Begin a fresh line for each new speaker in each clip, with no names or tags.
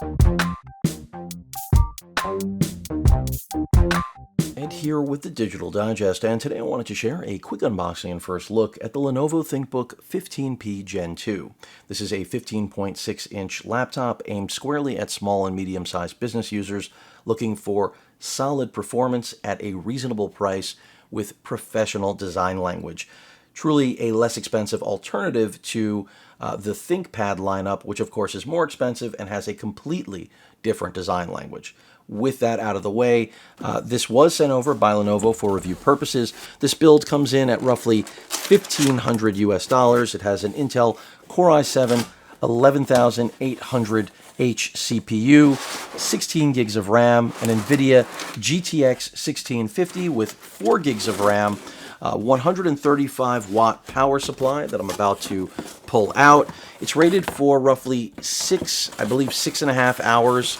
And here with the Digital Digest, and today I wanted to share a quick unboxing and first look at the Lenovo ThinkBook 15p Gen 2. This is a 15.6-inch laptop aimed squarely at small and medium-sized business users looking for solid performance at a reasonable price with professional design language. Truly a less expensive alternative to the ThinkPad lineup, which of course is more expensive and has a completely different design language. With that out of the way, this was sent over by Lenovo for review purposes. This build comes in at roughly $1,500 US. It has an Intel Core i7 11800H CPU, 16 gigs of RAM, an NVIDIA GTX 1650 with 4 gigs of RAM, 135 watt power supply that I'm about to pull out. It's rated for roughly 6.5 hours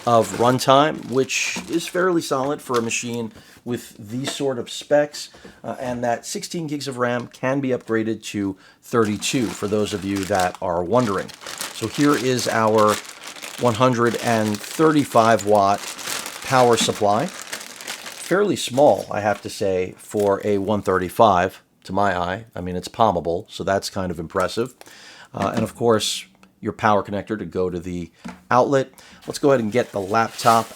of runtime, which is fairly solid for a machine with these sort of specs, and that 16 gigs of RAM can be upgraded to 32 for those of you that are wondering. So here is our 135 watt power supply. Fairly small, I have to say, for a 135 to my eye. I mean, it's palmable, so that's kind of impressive. And of course, your power connector to go to the outlet. Let's go ahead and get the laptop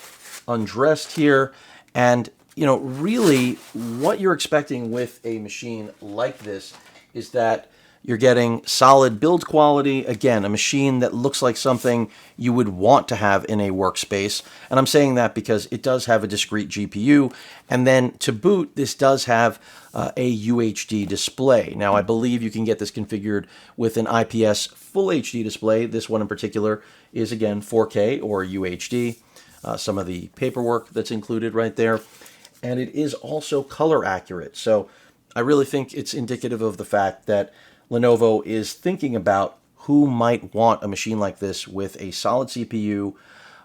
undressed here. And, you know, really what you're expecting with a machine like this is that you're getting solid build quality. Again, a machine that looks like something you would want to have in a workspace. And I'm saying that because it does have a discrete GPU. And then to boot, this does have a UHD display. Now, I believe you can get this configured with an IPS Full HD display. This one in particular is, again, 4K or UHD. Some of the paperwork that's included right there. And it is also color accurate. So I really think it's indicative of the fact that Lenovo is thinking about who might want a machine like this with a solid CPU,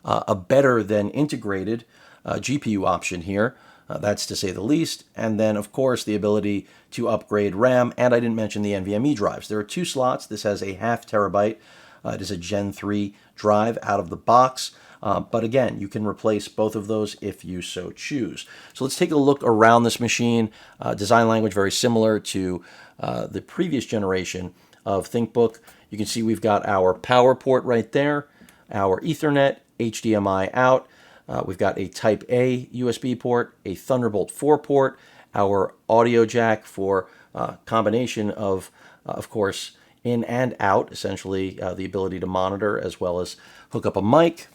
a better than integrated GPU option here. That's to say the least. And then, of course, the ability to upgrade RAM. And I didn't mention the NVMe drives. There are 2 slots. This has a 0.5 terabyte. It is a Gen 3 drive out of the box. But again, you can replace both of those if you so choose. So let's take a look around this machine. Design language very similar to the previous generation of ThinkBook. You can see we've got our power port right there, our Ethernet, HDMI out. We've got a Type A USB port, a Thunderbolt 4 port, our audio jack for combination of course, in and out, essentially the ability to monitor as well as hook up a mic.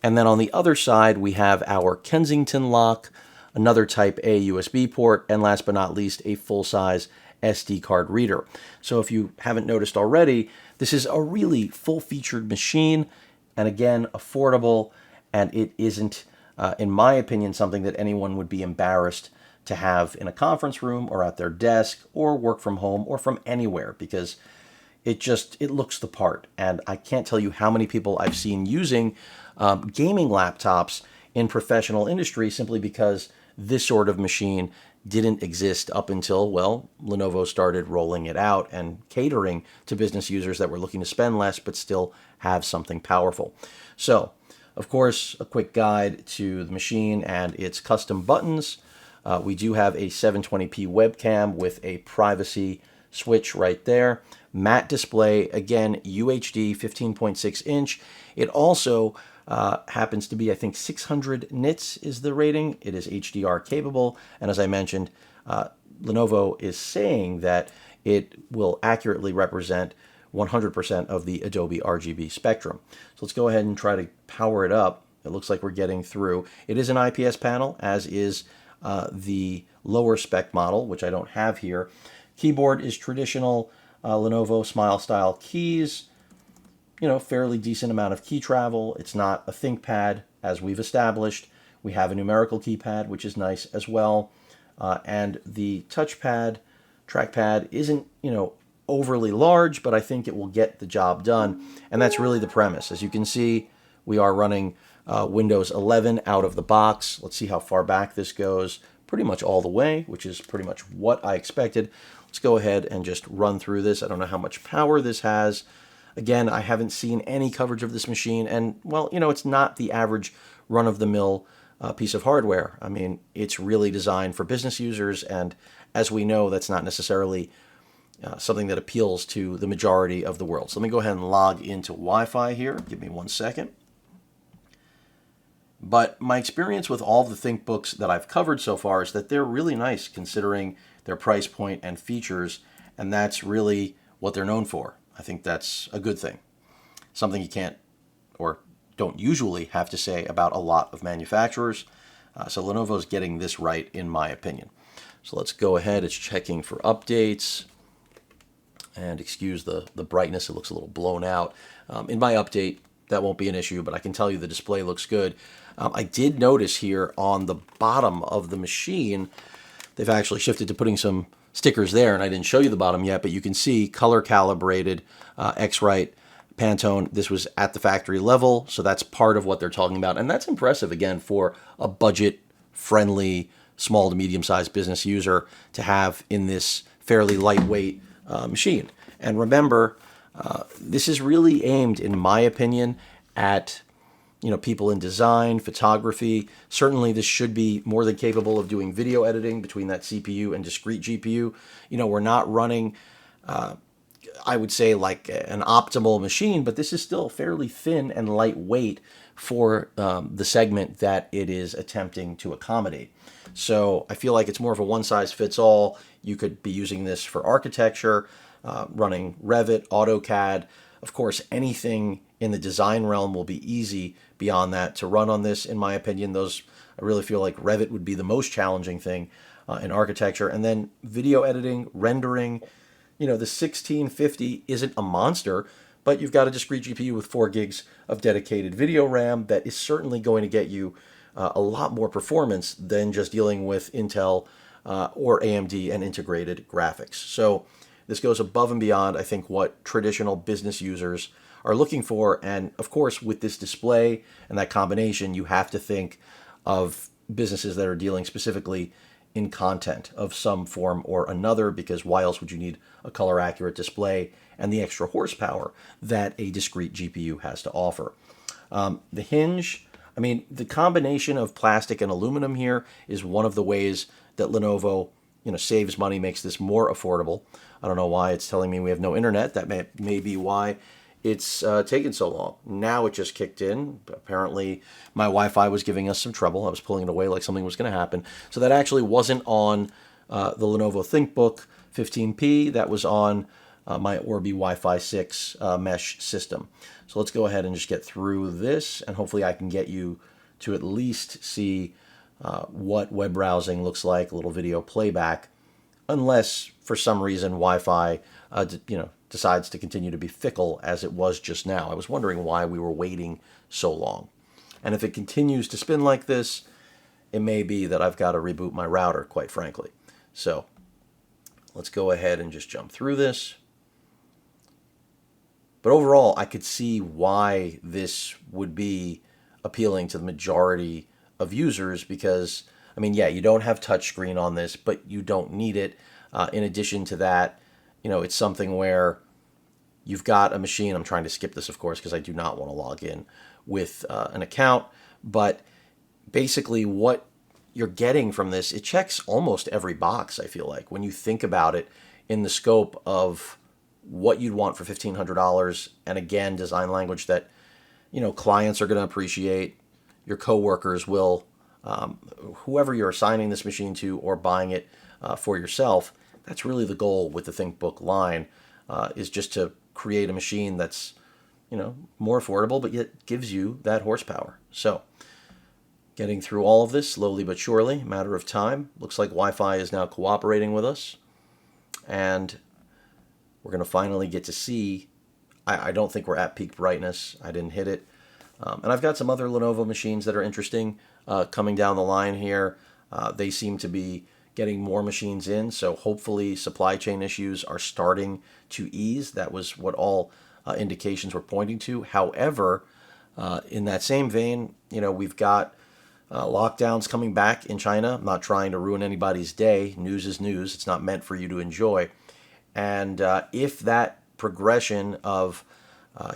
And then on the other side, we have our Kensington lock, another Type A USB port, and last but not least, a full-size SD card reader. So if you haven't noticed already, this is a really full-featured machine, and again, affordable, and it isn't, in my opinion, something that anyone would be embarrassed to have in a conference room or at their desk or work from home or from anywhere, because it looks the part. And I can't tell you how many people I've seen using gaming laptops in professional industry simply because this sort of machine didn't exist up until, well, Lenovo started rolling it out and catering to business users that were looking to spend less but still have something powerful. So, of course, a quick guide to the machine and its custom buttons. We do have a 720p webcam with a privacy switch right there. Matte display, again, UHD 15.6 inch. It also happens to be, I think, 600 nits is the rating. It is HDR capable. And as I mentioned, Lenovo is saying that it will accurately represent 100% of the Adobe RGB spectrum. So let's go ahead and try to power it up. It looks like we're getting through. It is an IPS panel, as is the lower spec model, which I don't have here. Keyboard is traditional Lenovo Smile style keys. You know, fairly decent amount of key travel. It's not a ThinkPad, as we've established. We have a numerical keypad, which is nice as well. And the touchpad, trackpad isn't, you know, overly large, but I think it will get the job done. And that's really the premise. As you can see, we are running Windows 11 out of the box. Let's see how far back this goes. Pretty much all the way, which is pretty much what I expected. Let's go ahead and just run through this. I don't know how much power this has. Again, I haven't seen any coverage of this machine, and well, it's not the average run-of-the-mill piece of hardware. I mean, it's really designed for business users, and as we know, that's not necessarily something that appeals to the majority of the world. So let me go ahead and log into Wi-Fi here. Give me 1 second. But my experience with all the ThinkBooks that I've covered so far is that they're really nice considering their price point and features, and that's really what they're known for. I think that's a good thing. Something you can't or don't usually have to say about a lot of manufacturers. So Lenovo's getting this right, in my opinion. So let's go ahead. It's checking for updates. And excuse the brightness, it looks a little blown out. In my update, that won't be an issue, but I can tell you the display looks good. I did notice here on the bottom of the machine, they've actually shifted to putting some stickers there, and I didn't show you the bottom yet, but you can see color calibrated X-Rite Pantone. This was at the factory level, so that's part of what they're talking about, and that's impressive, again, for a budget-friendly, small to medium-sized business user to have in this fairly lightweight machine. And remember, this is really aimed, in my opinion, at people in design, photography. Certainly this should be more than capable of doing video editing between that CPU and discrete GPU. We're not running, I would say, like an optimal machine, but this is still fairly thin and lightweight for the segment that it is attempting to accommodate. So I feel like it's more of a one-size-fits-all. You could be using this for architecture, running Revit, AutoCAD. Of course, anything in the design realm will be easy beyond that to run on this, in my opinion. I really feel like Revit would be the most challenging thing in architecture. And then video editing, rendering, the 1650 isn't a monster, but you've got a discrete GPU with 4 gigs of dedicated video RAM that is certainly going to get you a lot more performance than just dealing with Intel or AMD and integrated graphics. So this goes above and beyond, I think, what traditional business users are looking for. And of course, with this display and that combination, you have to think of businesses that are dealing specifically in content of some form or another, because why else would you need a color accurate display and the extra horsepower that a discrete GPU has to offer? The hinge, I mean, the combination of plastic and aluminum here is one of the ways that Lenovo saves money, makes this more affordable. I don't know why it's telling me we have no internet. That may be why it's taken so long. Now it just kicked in. Apparently my Wi-Fi was giving us some trouble. I was pulling it away like something was going to happen. So that actually wasn't on the Lenovo ThinkBook 15p. That was on my Orbi Wi-Fi 6 mesh system. So let's go ahead and just get through this, and hopefully I can get you to at least see what web browsing looks like, a little video playback, unless for some reason Wi-Fi decides to continue to be fickle as it was just now. I was wondering why we were waiting so long. And if it continues to spin like this, it may be that I've got to reboot my router, quite frankly. So let's go ahead and just jump through this. But overall, I could see why this would be appealing to the majority of users, because, I mean, yeah, you don't have touchscreen on this, but you don't need it. In addition to that, it's something where you've got a machine. I'm trying to skip this, of course, because I do not want to log in with an account. But basically what you're getting from this, it checks almost every box, I feel like, when you think about it in the scope of what you'd want for $1,500. And again, design language that, clients are going to appreciate. Your coworkers will, whoever you're assigning this machine to or buying it for yourself. That's really the goal with the ThinkBook line, is just to create a machine that's, more affordable, but yet gives you that horsepower. So getting through all of this slowly but surely, matter of time. Looks like Wi-Fi is now cooperating with us. And we're going to finally get to see, I don't think we're at peak brightness. I didn't hit it. And I've got some other Lenovo machines that are interesting coming down the line here. They seem to be getting more machines in, so hopefully supply chain issues are starting to ease. That was what all indications were pointing to. However, in that same vein, we've got lockdowns coming back in China. I'm not trying to ruin anybody's day. News is news. It's not meant for you to enjoy. And if that progression of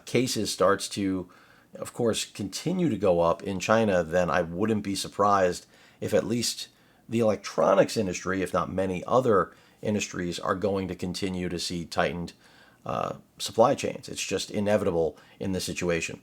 cases starts to, of course, continue to go up in China, then I wouldn't be surprised if at least the electronics industry, if not many other industries, are going to continue to see tightened supply chains. It's just inevitable in this situation.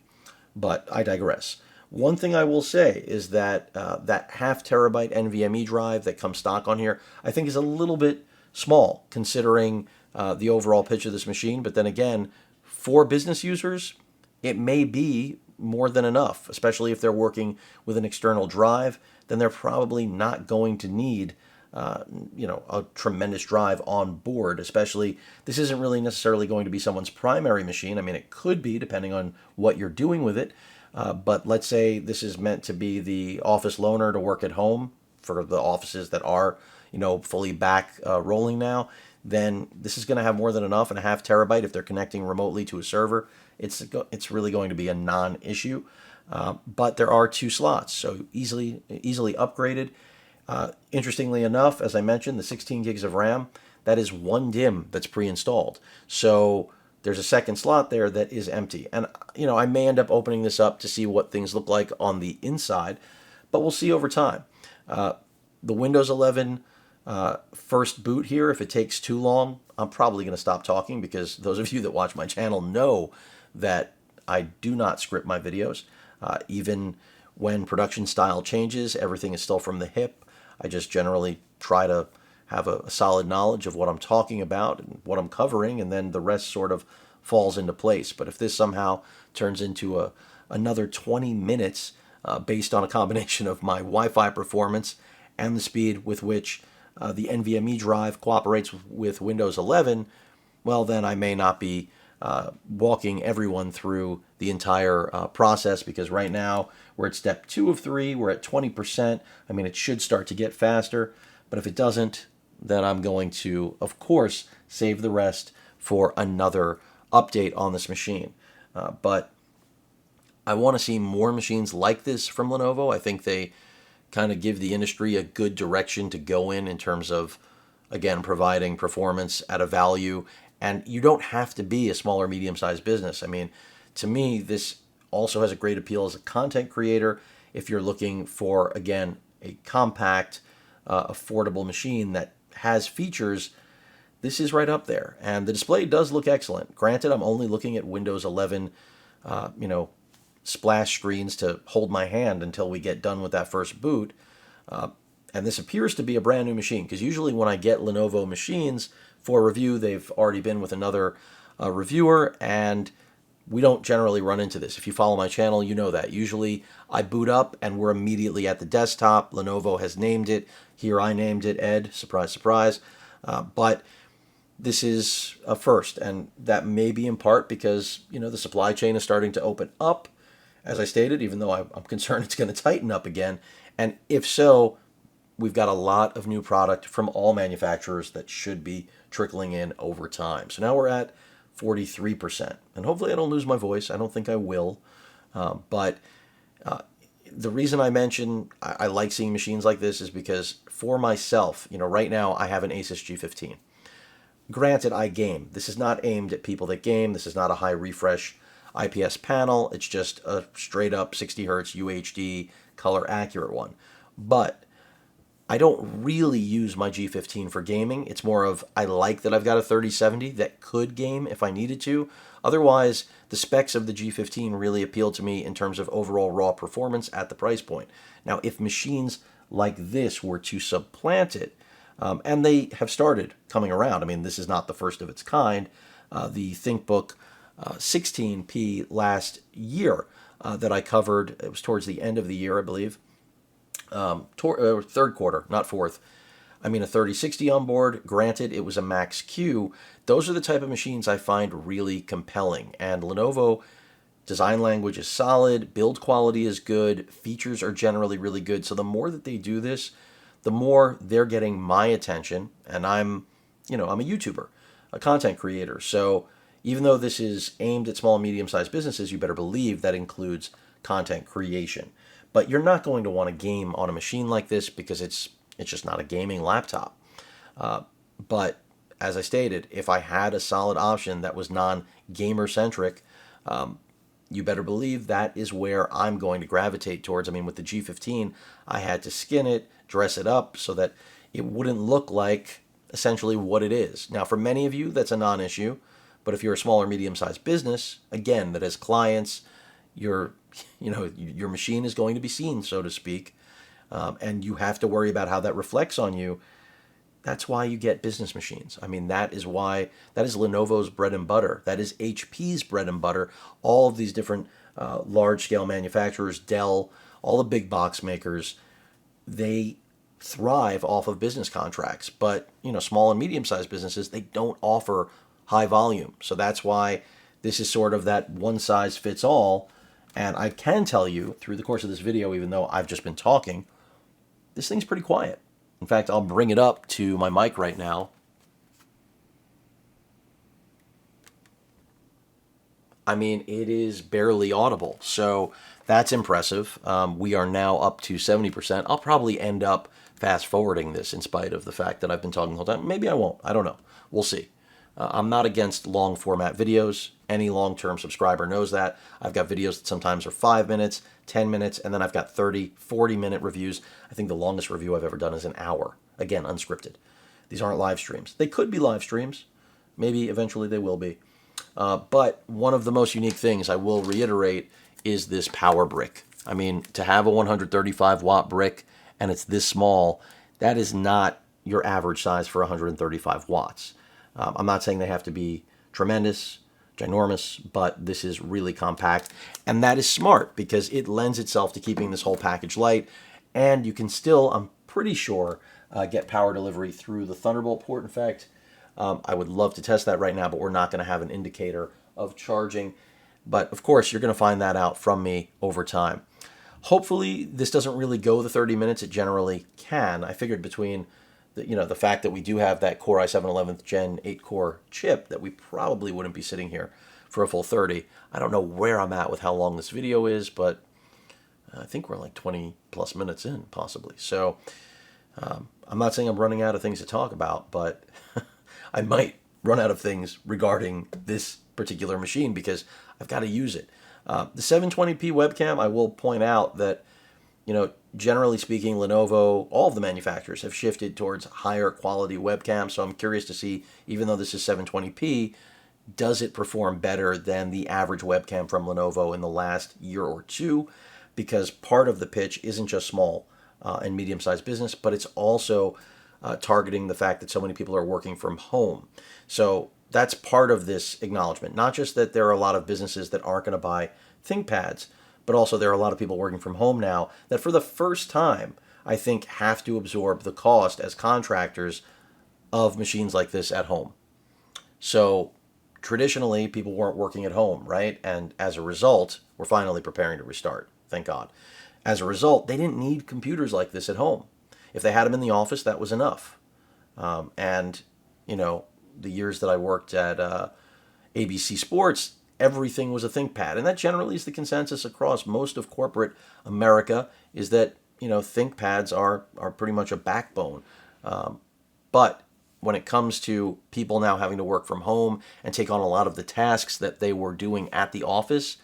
But I digress. One thing I will say is that that half terabyte NVMe drive that comes stock on here, I think is a little bit small considering the overall pitch of this machine. But then again, for business users, it may be more than enough, especially if they're working with an external drive. Then they're probably not going to need a tremendous drive on board, especially this isn't really necessarily going to be someone's primary machine. I mean, it could be depending on what you're doing with it. But let's say this is meant to be the office loaner to work at home for the offices that are, fully back rolling now. Then this is going to have more than enough, and a half terabyte if they're connecting remotely to a server. It's really going to be a non-issue. But there are 2 slots, so easily upgraded. Interestingly enough, as I mentioned, the 16 gigs of RAM, that is 1 DIMM that's pre-installed. So there's a second slot there that is empty. And, I may end up opening this up to see what things look like on the inside, but we'll see over time. The Windows 11 first boot here, if it takes too long, I'm probably going to stop talking because those of you that watch my channel know that I do not script my videos. Even when production style changes, everything is still from the hip. I just generally try to have a solid knowledge of what I'm talking about and what I'm covering, and then the rest sort of falls into place. But if this somehow turns into another 20 minutes based on a combination of my Wi-Fi performance and the speed with which the NVMe drive cooperates with Windows 11, well, then I may not be walking everyone through the entire process, because right now we're at step 2 of 3. We're at 20%. I mean, it should start to get faster, but if it doesn't, then I'm going to, of course, save the rest for another update on this machine. But I want to see more machines like this from Lenovo. I think they kind of give the industry a good direction to go in terms of, again, providing performance at a value. And you don't have to be a small or medium-sized business. I mean, to me, this also has a great appeal as a content creator. If you're looking for, again, a compact, affordable machine that has features, this is right up there. And the display does look excellent. Granted, I'm only looking at Windows 11, splash screens to hold my hand until we get done with that first boot. And this appears to be a brand new machine, because usually when I get Lenovo machines for review, they've already been with another reviewer, and we don't generally run into this. If you follow my channel, you know that. Usually I boot up and we're immediately at the desktop. Lenovo has named it. Here I named it Ed. Surprise, surprise. But this is a first, and that may be in part because, the supply chain is starting to open up, as I stated, even though I'm concerned it's going to tighten up again. And if so, we've got a lot of new product from all manufacturers that should be trickling in over time. So now we're at 43%. And hopefully I don't lose my voice. I don't think I will. But the reason I mention I like seeing machines like this is because for myself, right now I have an Asus G15. Granted, I game. This is not aimed at people that game. This is not a high refresh IPS panel. It's just a straight up 60 hertz UHD color accurate one. But I don't really use my G15 for gaming. It's more of, I like that I've got a 3070 that could game if I needed to. Otherwise, the specs of the G15 really appeal to me in terms of overall raw performance at the price point. Now, if machines like this were to supplant it, and they have started coming around. I mean, this is not the first of its kind. The ThinkBook 16p last year that I covered, it was towards the end of the year, I believe. Third quarter, not fourth. I mean, a 3060 on board. Granted, it was a Max Q. Those are the type of machines I find really compelling. And Lenovo design language is solid, build quality is good, features are generally really good. So the more that they do this, the more they're getting my attention. And I'm a YouTuber, a content creator. So even though this is aimed at small and medium-sized businesses, you better believe that includes content creation. But you're not going to want to game on a machine like this because it's just not a gaming laptop. But as I stated, if I had a solid option that was non-gamer centric, You better believe that is where I'm going to gravitate towards. I mean, with the G15, I had to skin it, dress it up so that it wouldn't look like essentially what it is. Now, for many of you, that's a non-issue. But if you're a small or medium-sized business, again, that has clients, your your machine is going to be seen, so to speak, and you have to worry about how that reflects on you. That's why you get business machines. I mean, that is Lenovo's bread and butter. That is HP's bread and butter. All of these different large-scale manufacturers, Dell, all the big box makers, they thrive off of business contracts. But small and medium-sized businesses, they don't offer high volume. So that's why this is sort of that one size fits all. And I can tell you through the course of this video, even though I've just been talking, this thing's pretty quiet. In fact, I'll bring it up to my mic right now. I mean, it is barely audible. So that's impressive. We are now up to 70%. I'll probably end up fast forwarding this in spite of the fact that I've been talking the whole time. Maybe I won't. I don't know. We'll see. I'm not against long format videos. Any long-term subscriber knows that. I've got videos that sometimes are 5 minutes, 10 minutes, and then I've got 30, 40-minute reviews. I think the longest review I've ever done is an hour. Again, unscripted. These aren't live streams. They could be live streams. Maybe eventually they will be. But one of the most unique things I will reiterate is this power brick. I mean, to have a 135-watt brick and it's this small, that is not your average size for 135 watts. I'm not saying they have to be tremendous, ginormous, but this is really compact. And that is smart because it lends itself to keeping this whole package light. And you can still, I'm pretty sure, get power delivery through the Thunderbolt port. In fact, I would love to test that right now, but we're not going to have an indicator of charging. But of course, you're going to find that out from me over time. Hopefully, this doesn't really go the 30 minutes. It generally can. I figured between the fact that we do have that Core i7 11th Gen 8-core chip that we probably wouldn't be sitting here for a full 30. I don't know where I'm at with how long this video is, but I think we're like 20 plus minutes in, possibly. So I'm not saying I'm running out of things to talk about, but I might run out of things regarding this particular machine because I've got to use it. The 720p webcam, I will point out that, generally speaking, Lenovo, all of the manufacturers have shifted towards higher quality webcams. So I'm curious to see, even though this is 720p, does it perform better than the average webcam from Lenovo in the last year or two? Because part of the pitch isn't just small and medium-sized business, but it's also targeting the fact that so many people are working from home. So that's part of this acknowledgement. Not just that there are a lot of businesses that aren't going to buy ThinkPads, but also there are a lot of people working from home now that for the first time, I think, have to absorb the cost as contractors of machines like this at home. So traditionally, people weren't working at home, right? And as a result, we're finally preparing to restart, thank God. As a result, they didn't need computers like this at home. If they had them in the office, that was enough. And the years that I worked at ABC Sports, everything was a ThinkPad. And that generally is the consensus across most of corporate America, is that, ThinkPads are pretty much a backbone. But when it comes to people now having to work from home and take on a lot of the tasks that they were doing at the office,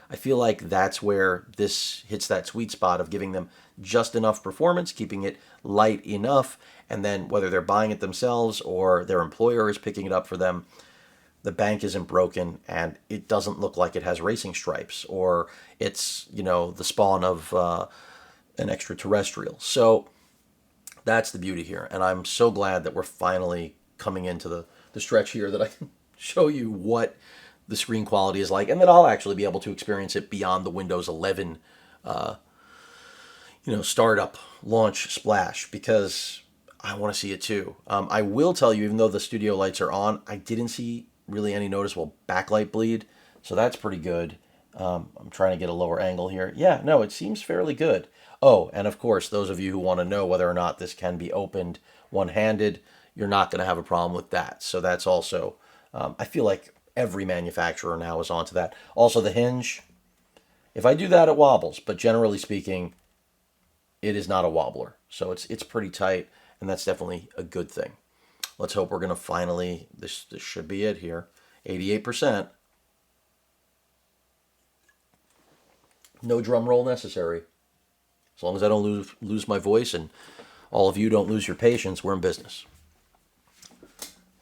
I feel like that's where this hits that sweet spot of giving them just enough performance, keeping it light enough, and then whether they're buying it themselves or their employer is picking it up for them, the bank isn't broken and it doesn't look like it has racing stripes or it's, the spawn of an extraterrestrial. So that's the beauty here. And I'm so glad that we're finally coming into the stretch here that I can show you what the screen quality is like and that I'll actually be able to experience it beyond the Windows 11, startup launch splash, because I want to see it too. I will tell you, even though the studio lights are on, I didn't see really any noticeable backlight bleed. So that's pretty good. I'm trying to get a lower angle here. Yeah, no, it seems fairly good. Oh, and of course, those of you who want to know whether or not this can be opened one-handed, you're not going to have a problem with that. So that's also, I feel like every manufacturer now is onto that. Also, the hinge, if I do that, it wobbles. But generally speaking, it is not a wobbler. So it's pretty tight, and that's definitely a good thing. Let's hope we're going to finally, this should be it here, 88%. No drum roll necessary. As long as I don't lose my voice and all of you don't lose your patience, we're in business.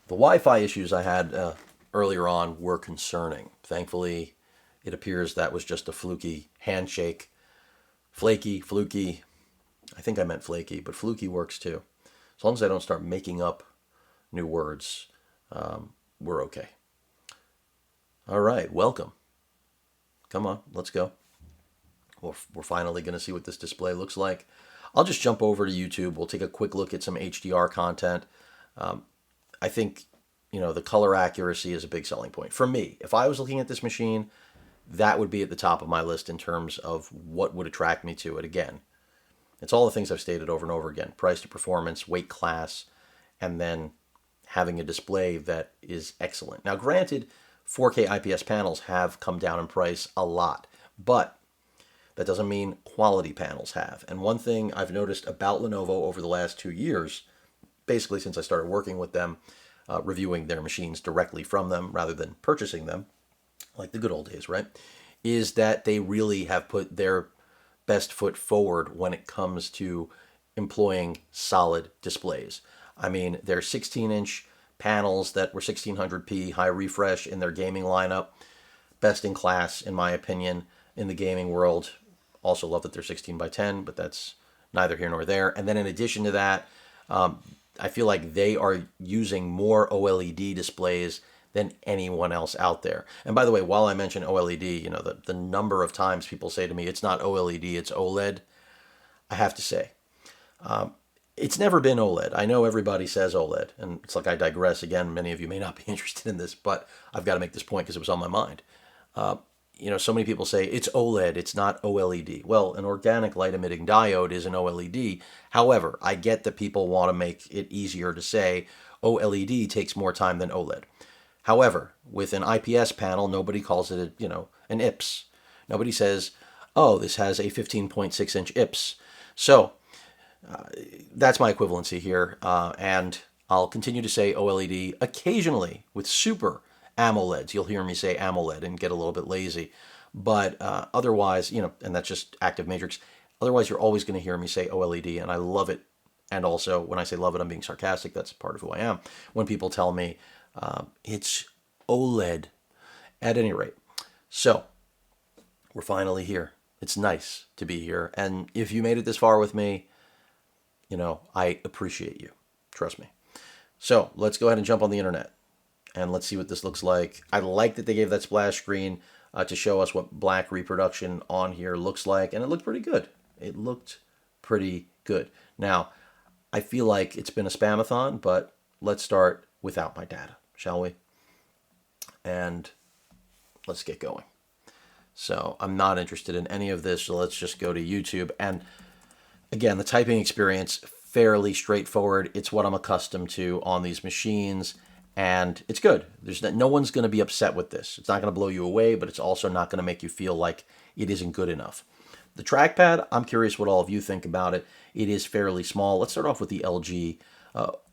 The Wi-Fi issues I had earlier on were concerning. Thankfully, it appears that was just a fluky handshake. Fluky. I think I meant flaky, but fluky works too. As long as I don't start making up new words, we're okay. All right, welcome. Come on, let's go. We're finally going to see what this display looks like. I'll just jump over to YouTube. We'll take a quick look at some HDR content. I think, the color accuracy is a big selling point. For me, if I was looking at this machine, that would be at the top of my list in terms of what would attract me to it. Again, it's all the things I've stated over and over again. Price to performance, weight class, and then having a display that is excellent. Now, granted, 4K IPS panels have come down in price a lot, but that doesn't mean quality panels have. And one thing I've noticed about Lenovo over the last 2 years, basically since I started working with them, reviewing their machines directly from them rather than purchasing them, like the good old days, right, is that they really have put their best foot forward when it comes to employing solid displays. I mean, their 16-inch panels that were 1600p high refresh in their gaming lineup, best in class, in my opinion, in the gaming world. Also love that they're 16 by 10, but that's neither here nor there. And then in addition to that, I feel like they are using more OLED displays than anyone else out there. And by the way, while I mention OLED, the number of times people say to me, it's not OLED, it's OLED, I have to say, it's never been OLED. I know everybody says OLED, and it's like I digress again. Many of you may not be interested in this, but I've got to make this point because it was on my mind. So many people say it's OLED, it's not OLED. Well, an organic light emitting diode is an OLED. However, I get that people want to make it easier to say OLED takes more time than OLED. However, with an IPS panel, nobody calls it, an IPS. Nobody says, oh, this has a 15.6-inch IPS. So that's my equivalency here. And I'll continue to say OLED occasionally with super AMOLEDs. You'll hear me say AMOLED and get a little bit lazy. But otherwise, and that's just active matrix. Otherwise, you're always going to hear me say OLED, and I love it. And also, when I say love it, I'm being sarcastic. That's part of who I am. When people tell me it's OLED, at any rate. So, we're finally here. It's nice to be here. And if you made it this far with me, I appreciate you. Trust me. So, let's go ahead and jump on the internet. And let's see what this looks like. I like that they gave that splash screen to show us what black reproduction on here looks like. And it looked pretty good. It looked pretty good. Now, I feel like it's been a spamathon, but let's start without my data, shall we? And let's get going. So I'm not interested in any of this, so let's just go to YouTube. And again, the typing experience, fairly straightforward. It's what I'm accustomed to on these machines, and it's good. No one's going to be upset with this. It's not going to blow you away, but it's also not going to make you feel like it isn't good enough. The trackpad, I'm curious what all of you think about it. It is fairly small. Let's start off with the LG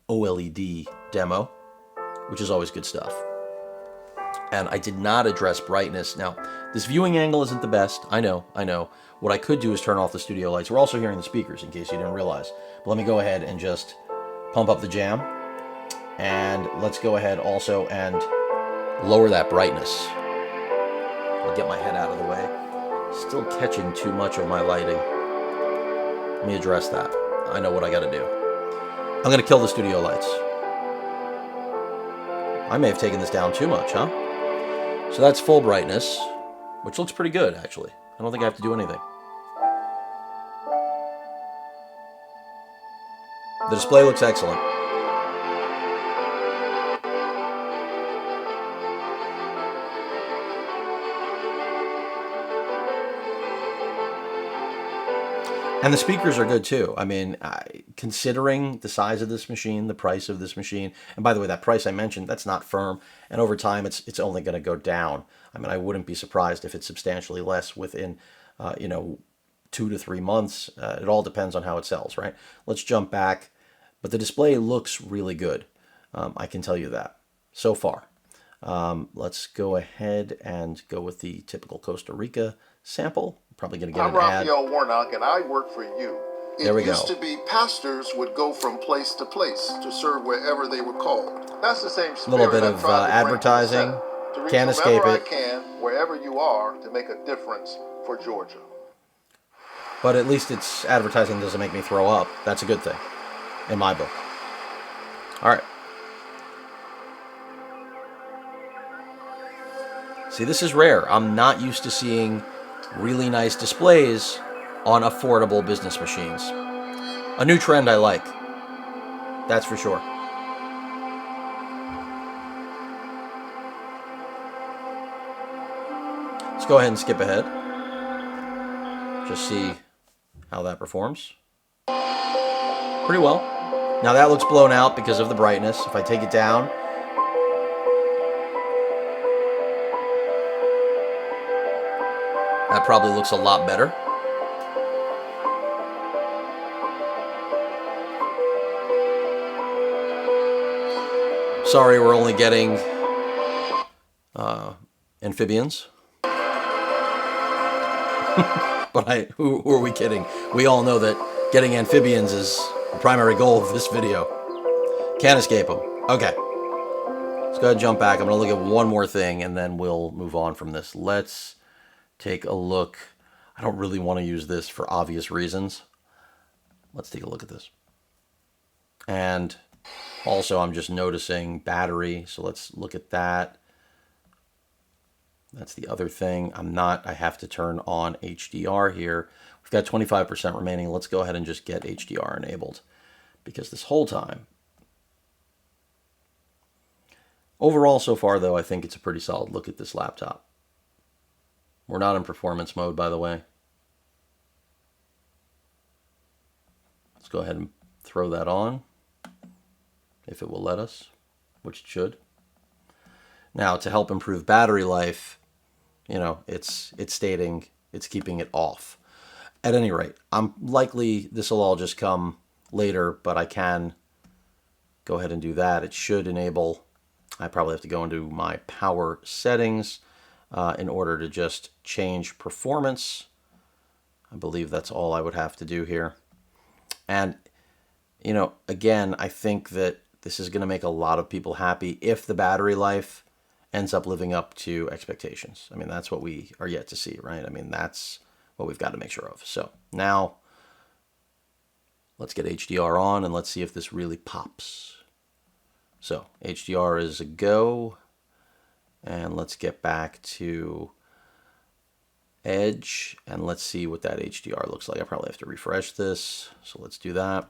OLED demo, which is always good stuff. And I did not address brightness. Now, this viewing angle isn't the best. I know. What I could do is turn off the studio lights. We're also hearing the speakers, in case you didn't realize. But let me go ahead and just pump up the jam. And let's go ahead also and lower that brightness. I'll get my head out of the way. Still catching too much of my lighting. Let me address that. I know what I got to do. I'm going to kill the studio lights. I may have taken this down too much, huh? So that's full brightness, which looks pretty good, actually. I don't think I have to do anything. The display looks excellent. And the speakers are good too. I mean, considering the size of this machine, the price of this machine, and by the way, that price I mentioned, that's not firm. And over time, it's only going to go down. I mean, I wouldn't be surprised if it's substantially less within, 2 to 3 months. It all depends on how it sells, right? Let's jump back. But the display looks really good. I can tell you that so far. Let's go ahead and go with the typical Costa Rica sample. Probably going to get
I'm
an ad.
Raphael Warnock, and I work for you.
There we
It
go.
used to be pastors would go from place to place to serve wherever they were called. That's the same
A
spirit
little bit
I
of
try to bring to the
advertising.
center, to reach
Can't escape
whomever I
it.
can, wherever you are, to make a difference for Georgia.
But at least it's advertising doesn't make me throw up. That's a good thing, in my book. All right. See, this is rare. I'm not used to seeing really nice displays on affordable business machines. A new trend I like. That's for sure. Let's go ahead and skip ahead. Just see how that performs. Pretty well. Now that looks blown out because of the brightness. If I take it down, that probably looks a lot better. Sorry, we're only getting amphibians. But who are we kidding? We all know that getting amphibians is the primary goal of this video. Can't escape them. Okay. Let's go ahead and jump back. I'm going to look at one more thing, and then we'll move on from this. Let's take a look. I don't really want to use this for obvious reasons. Let's take a look at this. And also, I'm just noticing battery, so let's look at that. That's the other thing. I have to turn on HDR here. We've got 25% remaining. Let's go ahead and just get HDR enabled, because this whole time, overall so far though, I think it's a pretty solid look at this laptop. We're not in performance mode, by the way. Let's go ahead and throw that on, if it will let us, which it should. Now, to help improve battery life, you know, it's stating it's keeping it off. At any rate, I'm likely this will all just come later, but I can go ahead and do that. It should enable, I probably have to go into my power settings in order to just change performance. I believe that's all I would have to do here. And, you know, again, I think that this is going to make a lot of people happy if the battery life ends up living up to expectations. I mean, that's what we are yet to see, right? I mean, that's what we've got to make sure of. So now let's get HDR on and let's see if this really pops. So HDR is a go. And let's get back to Edge and let's see what that HDR looks like. I probably have to refresh this. So let's do that.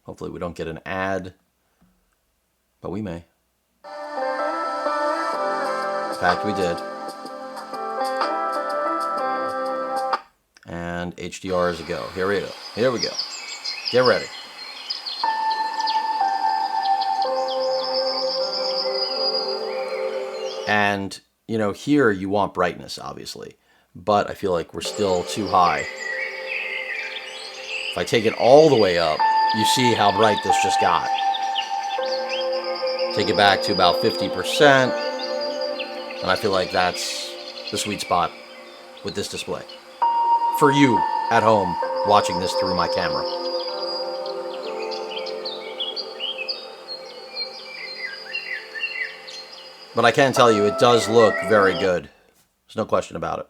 Hopefully we don't get an ad, but we may. In fact, we did. And HDR is a go. Here we go. Here we go. Get ready. And, you know, here you want brightness, obviously, but I feel like we're still too high. If I take it all the way up, you see how bright this just got. Take it back to about 50%, and I feel like that's the sweet spot with this display. For you at home watching this through my camera. But I can tell you, it does look very good. There's no question about it.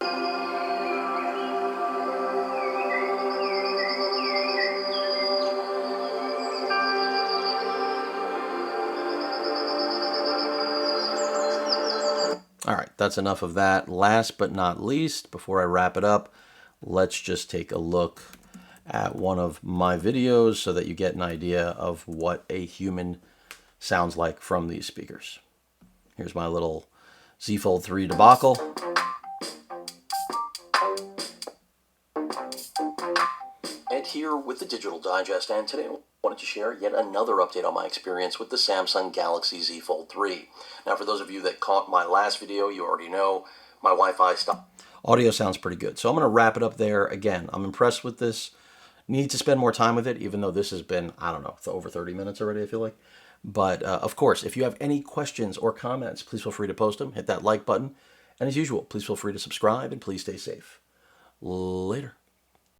All right, that's enough of that. Last but not least, before I wrap it up, let's just take a look at one of my videos so that you get an idea of what a human sounds like from these speakers. Here's my little Z Fold 3 debacle. Ed here with the Digital Digest, and today I wanted to share yet another update on my experience with the Samsung Galaxy Z Fold 3. Now, for those of you that caught my last video, you already know my Wi-Fi stopped. Audio sounds pretty good, so I'm going to wrap it up there. Again, I'm impressed with this. Need to spend more time with it, even though this has been, I don't know, over 30 minutes already, I feel like. But, of course, if you have any questions or comments, please feel free to post them. Hit that like button. And as usual, please feel free to subscribe, and please stay safe. Later.